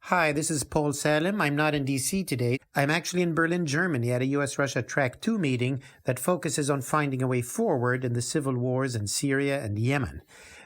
Hi, this is Paul Salem. I'm not in DC today. I'm actually in Berlin, Germany at a US-Russia Track 2 meeting that focuses on finding a way forward in the civil wars in Syria and Yemen.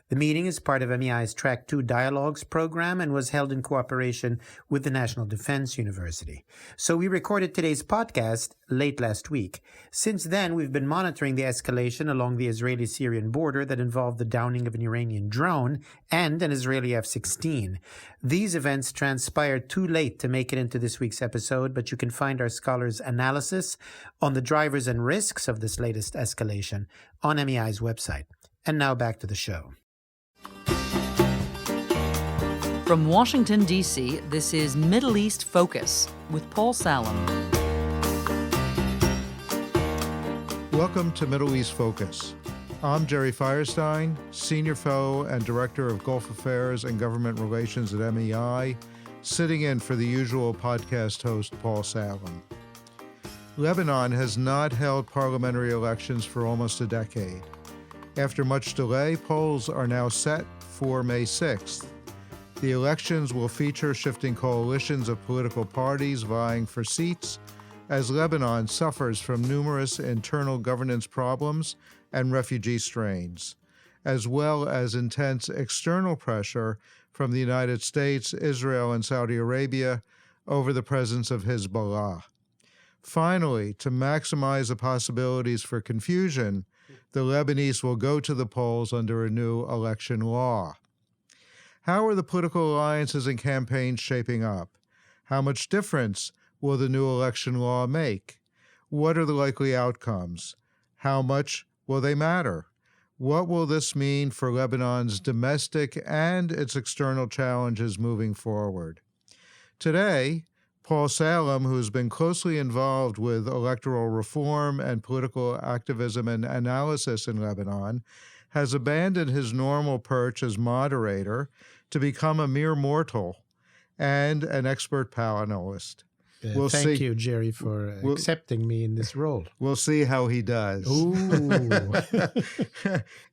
The meeting is part of MEI's Track 2 Dialogues program and was held in cooperation with the National Defense University. So we recorded today's podcast late last week. Since then, we've been monitoring the escalation along the Israeli-Syrian border that involved the downing of an Iranian drone and an Israeli F-16. These events transpired too late to make it into this week's episode, but you can find our scholars' analysis on the drivers and risks of this latest escalation on MEI's website. And now back to the show. From Washington, D.C., this is Middle East Focus with Paul Salem. Welcome to Middle East Focus. I'm Jerry Feierstein, Senior Fellow and Director of Gulf Affairs and Government Relations at MEI, sitting in for the usual podcast host, Paul Salem. Lebanon has not held parliamentary elections for almost a decade. After much delay, polls are now set for May 6th. The elections will feature shifting coalitions of political parties vying for seats as Lebanon suffers from numerous internal governance problems and refugee strains, as well as intense external pressure from the United States, Israel, and Saudi Arabia over the presence of Hezbollah. Finally, to maximize the possibilities for confusion, the Lebanese will go to the polls under a new election law. How are the political alliances and campaigns shaping up? How much difference will the new election law make? What are the likely outcomes? How much will they matter? What will this mean for Lebanon's domestic and its external challenges moving forward? Today, Paul Salem, who has been closely involved with electoral reform and political activism and analysis in Lebanon, has abandoned his normal perch as moderator to become a mere mortal and an expert panelist. Thank you, Jerry, for accepting me in this role. We'll see how he does. Ooh.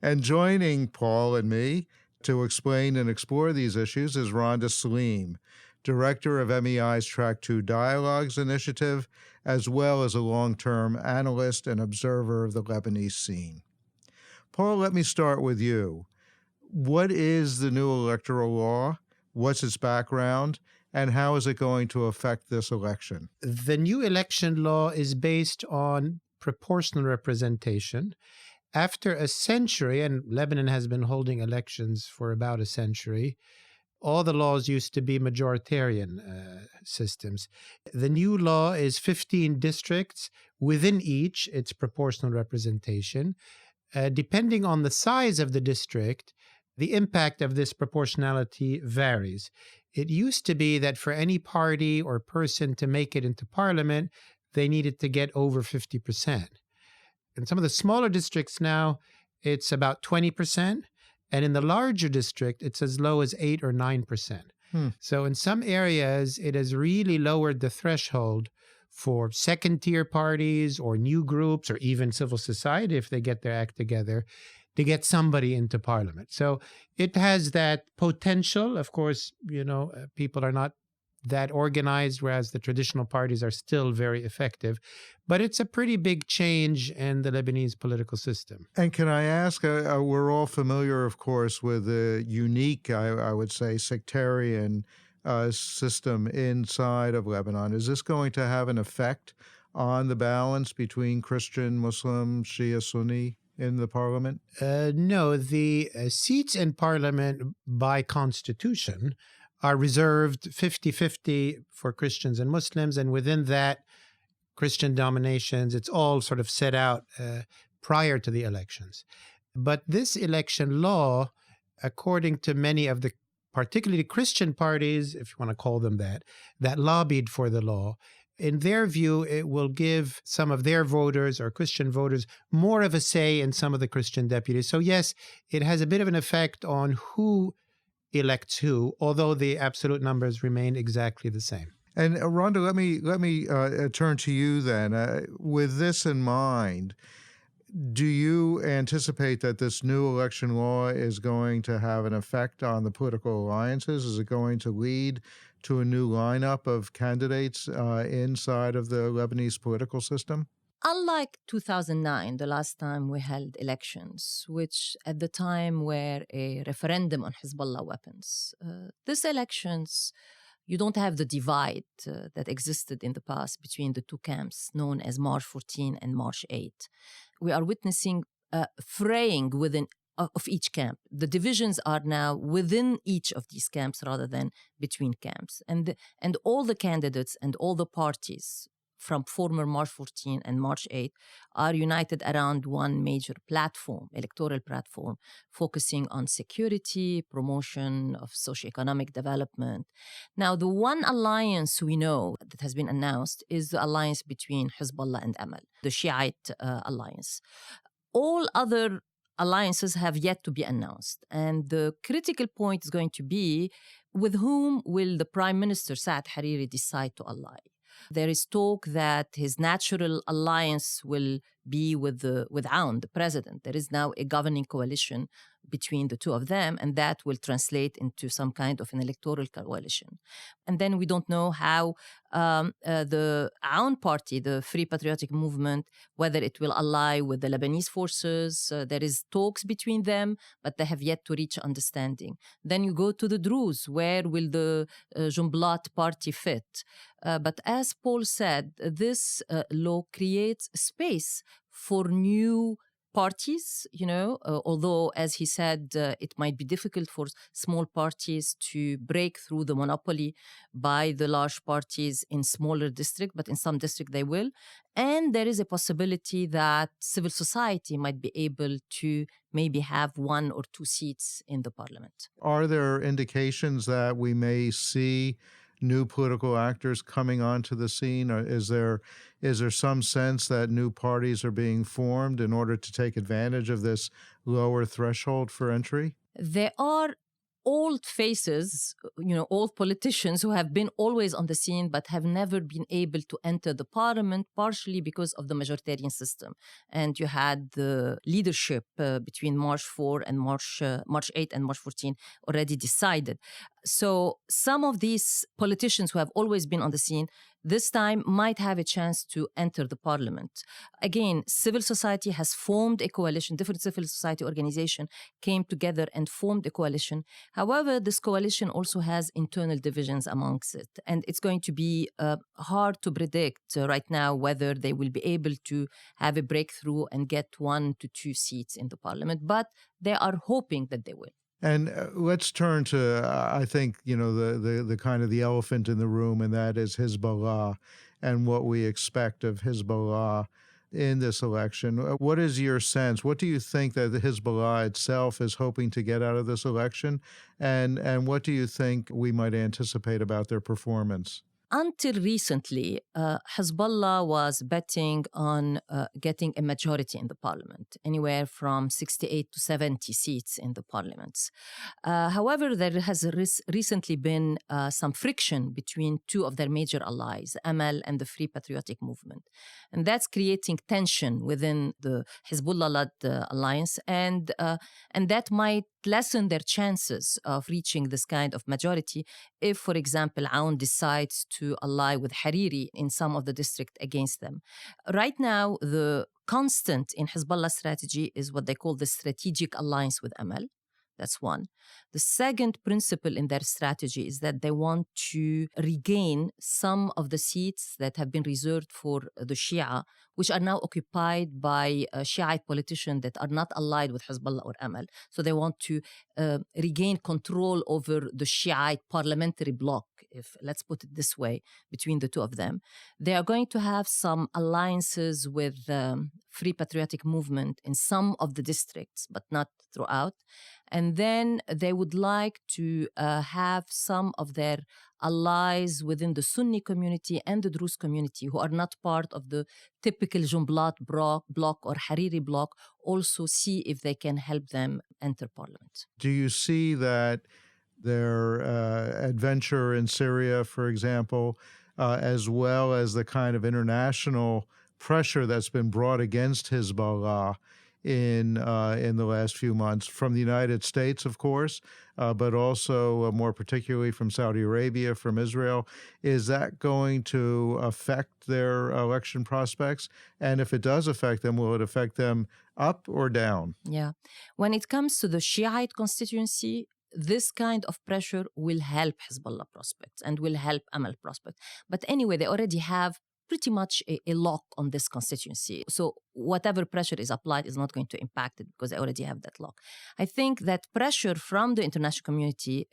And joining Paul and me to explain and explore these issues is Randa, Director of MEI's Track 2 Dialogues Initiative, as well as a long-term analyst and observer of the Lebanese scene. Paul, let me start with you. What is the new electoral law? What's its background? And how is it going to affect this election? The new election law is based on proportional representation. After a century, and Lebanon has been holding elections for about a century, all the laws used to be majoritarian systems. The new law is 15 districts. Within each, it's proportional representation. Depending on the size of the district, the impact of this proportionality varies. It used to be that for any party or person to make it into parliament, they needed to get over 50%. In some of the smaller districts now, it's about 20%. And in the larger district, it's as low as 8 or 9%. So in some areas, it has really lowered the threshold for second-tier parties or new groups or even civil society, if they get their act together, to get somebody into parliament. So it has that potential. Of course, people are not that organized, whereas the traditional parties are still very effective. But it's a pretty big change in the Lebanese political system. And can I ask, we're all familiar, of course, with the unique, I would say, sectarian system inside of Lebanon. Is this going to have an effect on the balance between Christian, Muslim, Shia, Sunni in the parliament? No, the seats in parliament by constitution are reserved 50-50 for Christians and Muslims, and within that, Christian dominations, it's all sort of set out prior to the elections. But this election law, according to many of the particularly Christian parties, if you want to call them that lobbied for the law, in their view, it will give some of their voters or Christian voters more of a say in some of the Christian deputies. So yes, it has a bit of an effect on who elects who, although the absolute numbers remain exactly the same. And Randa, let me turn to you then. With this in mind, do you anticipate that this new election law is going to have an effect on the political alliances? Is it going to lead to a new lineup of candidates inside of the Lebanese political system? Unlike 2009, the last time we held elections, which at the time were a referendum on Hezbollah weapons, these elections, you don't have the divide that existed in the past between the two camps known as March 14 and March 8. We are witnessing fraying within of each camp. The divisions are now within each of these camps rather than between camps. And all the candidates and all the parties from former March 14 and March 8 are united around one major platform, electoral platform, focusing on security, promotion of socioeconomic development. Now, the one alliance we know that has been announced is the alliance between Hezbollah and Amal, the Shiite alliance. All other alliances have yet to be announced. And the critical point is going to be, with whom will the Prime Minister, Saad Hariri, decide to ally? There is talk that his natural alliance will be with Aoun, the president. There is now a governing coalition between the two of them, and that will translate into some kind of an electoral coalition. And then we don't know how the Aoun party, the Free Patriotic Movement, whether it will ally with the Lebanese forces. There is talks between them, but they have yet to reach understanding. Then you go to the Druze. Where will the Jumblat party fit? But as Paul said, this law creates space for new parties, although, as he said, it might be difficult for small parties to break through the monopoly by the large parties in smaller districts, but in some districts they will. And there is a possibility that civil society might be able to maybe have 1 or 2 seats in the parliament. Are there indications that we may see new political actors coming onto the scene? Or is there some sense that new parties are being formed in order to take advantage of this lower threshold for entry? There are old faces, old politicians who have been always on the scene but have never been able to enter the parliament, partially because of the majoritarian system. And you had the leadership between March 4 and March 8 and March 14 already decided. So some of these politicians who have always been on the scene this time might have a chance to enter the parliament. Again, civil society has formed a coalition. Different civil society organizations came together and formed a coalition. However, this coalition also has internal divisions amongst it. And it's going to be hard to predict right now whether they will be able to have a breakthrough and get 1 to 2 seats in the parliament. But they are hoping that they will. And let's turn to, I think, the kind of the elephant in the room, and that is Hezbollah and what we expect of Hezbollah in this election. What is your sense? What do you think that the Hezbollah itself is hoping to get out of this election? And what do you think we might anticipate about their performance? Until recently, Hezbollah was betting on getting a majority in the parliament, anywhere from 68 to 70 seats in the parliaments. However, there has recently been some friction between 2 of their major allies, Amal and the Free Patriotic Movement. And that's creating tension within the Hezbollah-led alliance, and that might lessen their chances of reaching this kind of majority if, for example, Aoun decides to ally with Hariri in some of the districts against them. Right now, the constant in Hezbollah's strategy is what they call the strategic alliance with Amal. That's one. The second principle in their strategy is that they want to regain some of the seats that have been reserved for the Shia, which are now occupied by Shiite politicians that are not allied with Hezbollah or Amal. So they want to regain control over the Shiite parliamentary bloc, let's put it this way, between the two of them. They are going to have some alliances with Free Patriotic Movement in some of the districts, but not throughout. And then they would like to have some of their allies within the Sunni community and the Druze community who are not part of the typical Jumblat bloc or Hariri bloc, also see if they can help them enter parliament. Do you see that their adventure in Syria, for example, as well as the kind of international pressure that's been brought against Hezbollah, in the last few months from the United States, of course, but also more particularly from Saudi Arabia, from Israel. Is that going to affect their election prospects? And if it does affect them, will it affect them up or down? Yeah. When it comes to the Shiite constituency, this kind of pressure will help Hezbollah prospects and will help Amal prospects. But anyway, they already have pretty much a lock on this constituency. So whatever pressure is applied is not going to impact it because they already have that lock. I think that pressure from the international community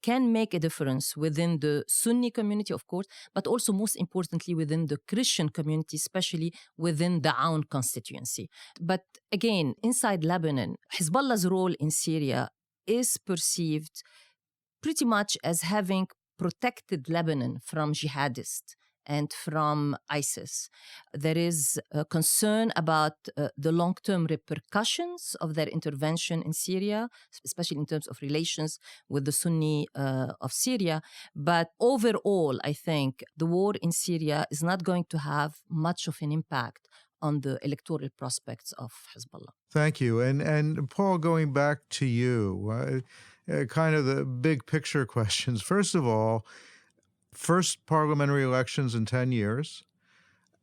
can make a difference within the Sunni community, of course, but also most importantly within the Christian community, especially within the Aoun constituency. But again, inside Lebanon, Hezbollah's role in Syria is perceived pretty much as having protected Lebanon from jihadists and from ISIS. There is a concern about the long-term repercussions of their intervention in Syria, especially in terms of relations with the Sunni of Syria. But overall, I think the war in Syria is not going to have much of an impact on the electoral prospects of Hezbollah. Thank you. And Paul, going back to you, kind of the big picture questions. First of all, first parliamentary elections in 10 years.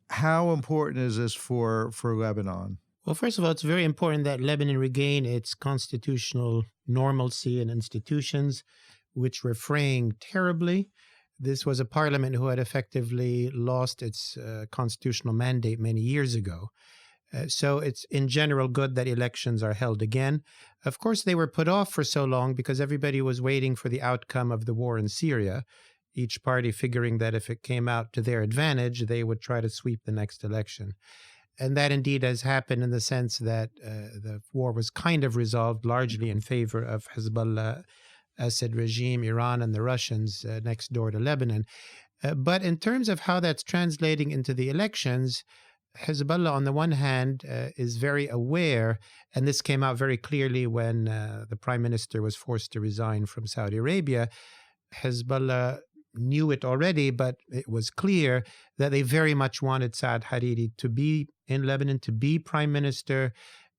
How important is this for Lebanon? Well, first of all, it's very important that Lebanon regain its constitutional normalcy and institutions, which were fraying terribly. This was a parliament who had effectively lost its constitutional mandate many years ago. So it's in general good that elections are held again. Of course, they were put off for so long because everybody was waiting for the outcome of the war in Syria, each party figuring that if it came out to their advantage, they would try to sweep the next election. And that indeed has happened in the sense that the war was kind of resolved largely in favor of Hezbollah, Assad regime, Iran, and the Russians next door to Lebanon. But in terms of how that's translating into the elections, Hezbollah, on the one hand, is very aware, and this came out very clearly when the prime minister was forced to resign from Saudi Arabia. Hezbollah knew it already, but it was clear that they very much wanted Saad Hariri to be in Lebanon, to be prime minister,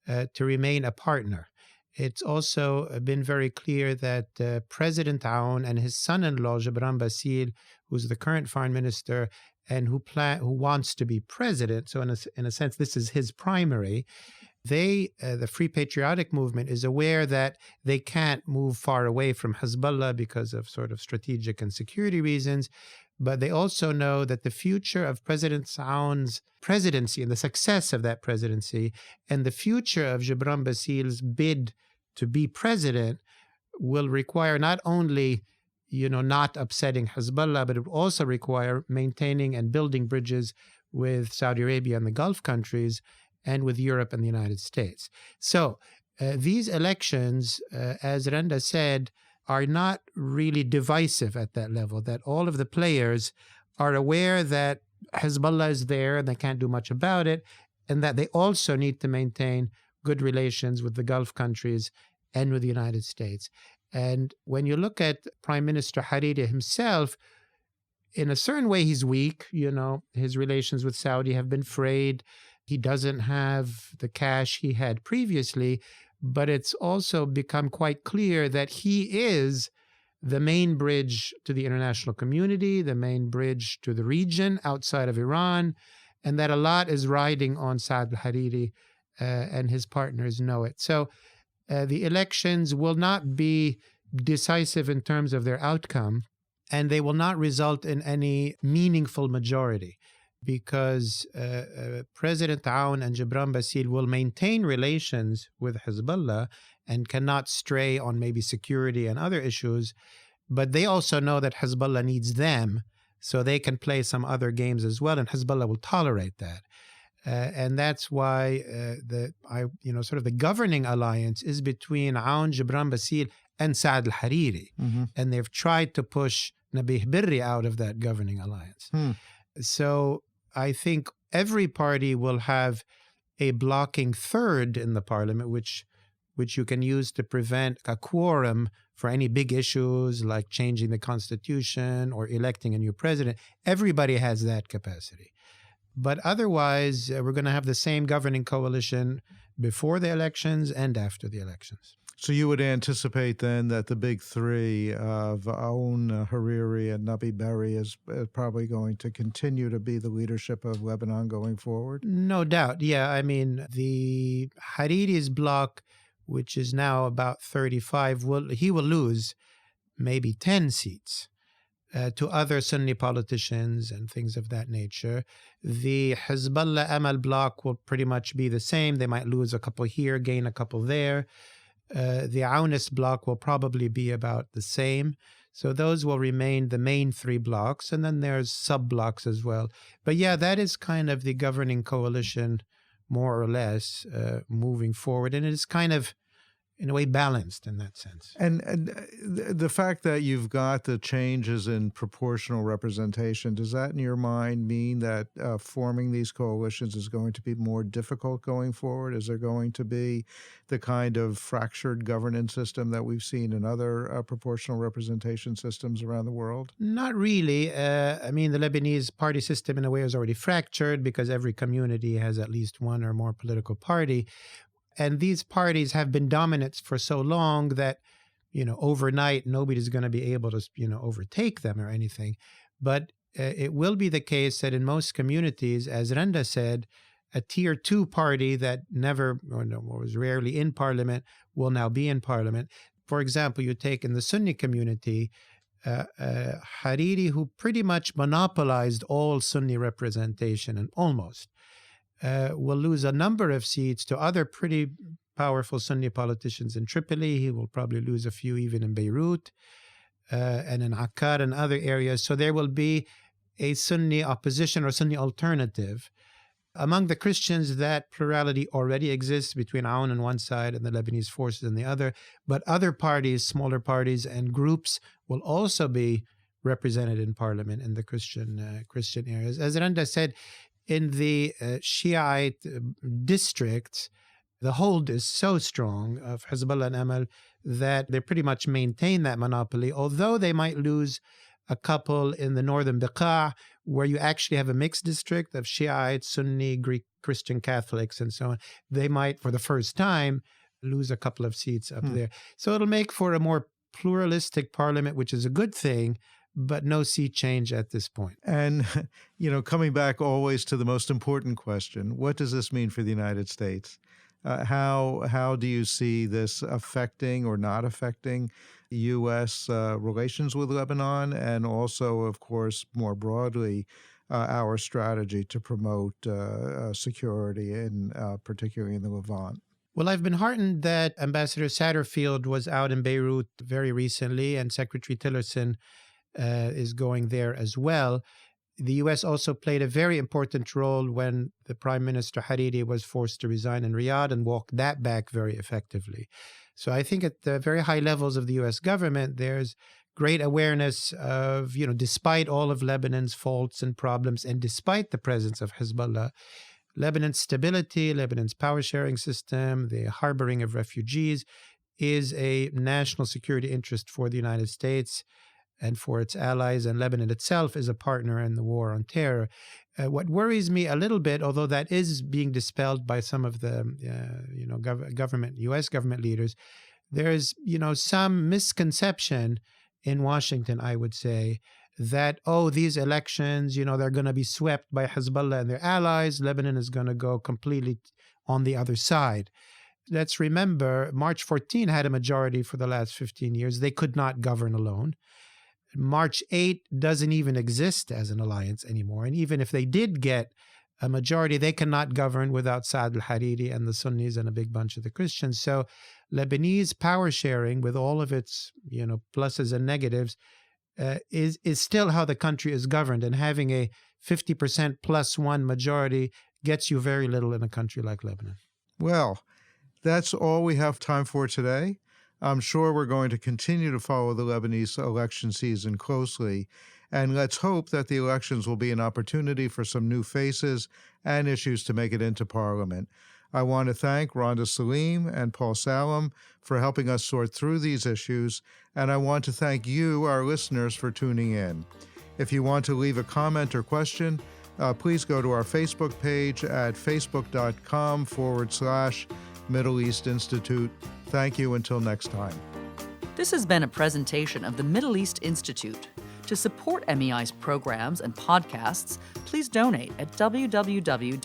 to remain a partner. It's also been very clear that President Aoun and his son-in-law, Gebran Bassil, who's the current foreign minister and who wants to be president, so in a sense, this is his primary, the Free Patriotic Movement is aware that they can't move far away from Hezbollah because of sort of strategic and security reasons, but they also know that the future of President Aoun's presidency and the success of that presidency and the future of Gebran Bassil's bid to be president will require not only, not upsetting Hezbollah, but it will also require maintaining and building bridges with Saudi Arabia and the Gulf countries and with Europe and the United States. So these elections, as Randa said, are not really divisive at that level, that all of the players are aware that Hezbollah is there and they can't do much about it, and that they also need to maintain good relations with the Gulf countries and with the United States. And when you look at Prime Minister Hariri himself, in a certain way he's weak. His relations with Saudi have been frayed. He doesn't have the cash he had previously, but it's also become quite clear that he is the main bridge to the international community, the main bridge to the region outside of Iran, and that a lot is riding on Saad al-Hariri, and his partners know it. So the elections will not be decisive in terms of their outcome, and they will not result in any meaningful majority, because President Aoun and Gebran Bassil will maintain relations with Hezbollah and cannot stray on maybe security and other issues, but they also know that Hezbollah needs them, so they can play some other games as well, and Hezbollah will tolerate that. And that's why the governing alliance is between Aoun, Gebran Bassil, and Saad al-Hariri. Mm-hmm. And they've tried to push Nabih Berri out of that governing alliance. So I think every party will have a blocking third in the parliament, which you can use to prevent a quorum for any big issues like changing the constitution or electing a new president. Everybody has that capacity. But otherwise, we're going to have the same governing coalition before the elections and after the elections. So you would anticipate then that the big three of Aoun, Hariri, and Nabi Berri is probably going to continue to be the leadership of Lebanon going forward? No doubt. Yeah, I mean, the Hariri's bloc, which is now about 35, he will lose maybe 10 seats to other Sunni politicians and things of that nature. The Hezbollah Amal bloc will pretty much be the same. They might lose a couple here, gain a couple there. The Aounist bloc will probably be about the same. So those will remain the main three blocks, and then there's sub-blocks as well. But yeah, that is kind of the governing coalition, more or less, moving forward. And it is kind of, in a way, balanced in that sense. And the fact that you've got the changes in proportional representation, does that in your mind mean that forming these coalitions is going to be more difficult going forward? Is there going to be the kind of fractured governance system that we've seen in other proportional representation systems around the world? Not really. I mean, the Lebanese party system in a way is already fractured because every community has at least one or more political party. And these parties have been dominant for so long that, overnight, nobody's going to be able to, overtake them or anything. But it will be the case that in most communities, as Randa said, a tier 2 party that never or was rarely in parliament will now be in parliament. For example, you take in the Sunni community, Hariri, who pretty much monopolized all Sunni representation, and almost, will lose a number of seats to other pretty powerful Sunni politicians in Tripoli. He will probably lose a few even in Beirut and in Akkar and other areas. So there will be a Sunni opposition or Sunni alternative. Among the Christians, that plurality already exists between Aoun on one side and the Lebanese forces on the other. But other parties, smaller parties and groups will also be represented in parliament in the Christian areas. As Randa said, in the Shiite districts, the hold is so strong of Hezbollah and Amal that they pretty much maintain that monopoly, although they might lose a couple in the northern Beqa', where you actually have a mixed district of Shiite, Sunni, Greek, Christian, Catholics, and so on. They might, for the first time, lose a couple of seats up there. So it'll make for a more pluralistic parliament, which is a good thing, but no seat change at this point. And, coming back always to the most important question, what does this mean for the United States? How do you see this affecting or not affecting U.S. relations with Lebanon, and also, of course, more broadly, our strategy to promote security, particularly in the Levant? Well, I've been heartened that Ambassador Satterfield was out in Beirut very recently, and Secretary Tillerson is going there as well. The U.S. also played a very important role when the Prime Minister Hariri was forced to resign in Riyadh and walked that back very effectively. So I think at the very high levels of the U.S. government, there's great awareness of, despite all of Lebanon's faults and problems, and despite the presence of Hezbollah, Lebanon's stability, Lebanon's power sharing system, the harboring of refugees is a national security interest for the United States and for its allies, and Lebanon itself is a partner in the war on terror. What worries me a little bit, although that is being dispelled by some of the U.S. government leaders, there's some misconception in Washington, I would say, that these elections, they're going to be swept by Hezbollah and their allies. Lebanon is going to go completely on the other side. Let's remember, March 14 had a majority for the last 15 years. They could not govern alone. March 8 doesn't even exist as an alliance anymore. And even if they did get a majority, they cannot govern without Saad al-Hariri and the Sunnis and a big bunch of the Christians. So Lebanese power sharing, with all of its pluses and negatives, is still how the country is governed. And having a 50% plus one majority gets you very little in a country like Lebanon. Well, that's all we have time for today. I'm sure we're going to continue to follow the Lebanese election season closely, and let's hope that the elections will be an opportunity for some new faces and issues to make it into Parliament. I want to thank Randa Salem and Paul Salem for helping us sort through these issues, and I want to thank you, our listeners, for tuning in. If you want to leave a comment or question, please go to our Facebook page at facebook.com/Middle East Institute. Thank you until next time. This has been a presentation of the Middle East Institute. To support MEI's programs and podcasts, please donate at www.mei.edu.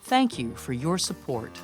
Thank you for your support.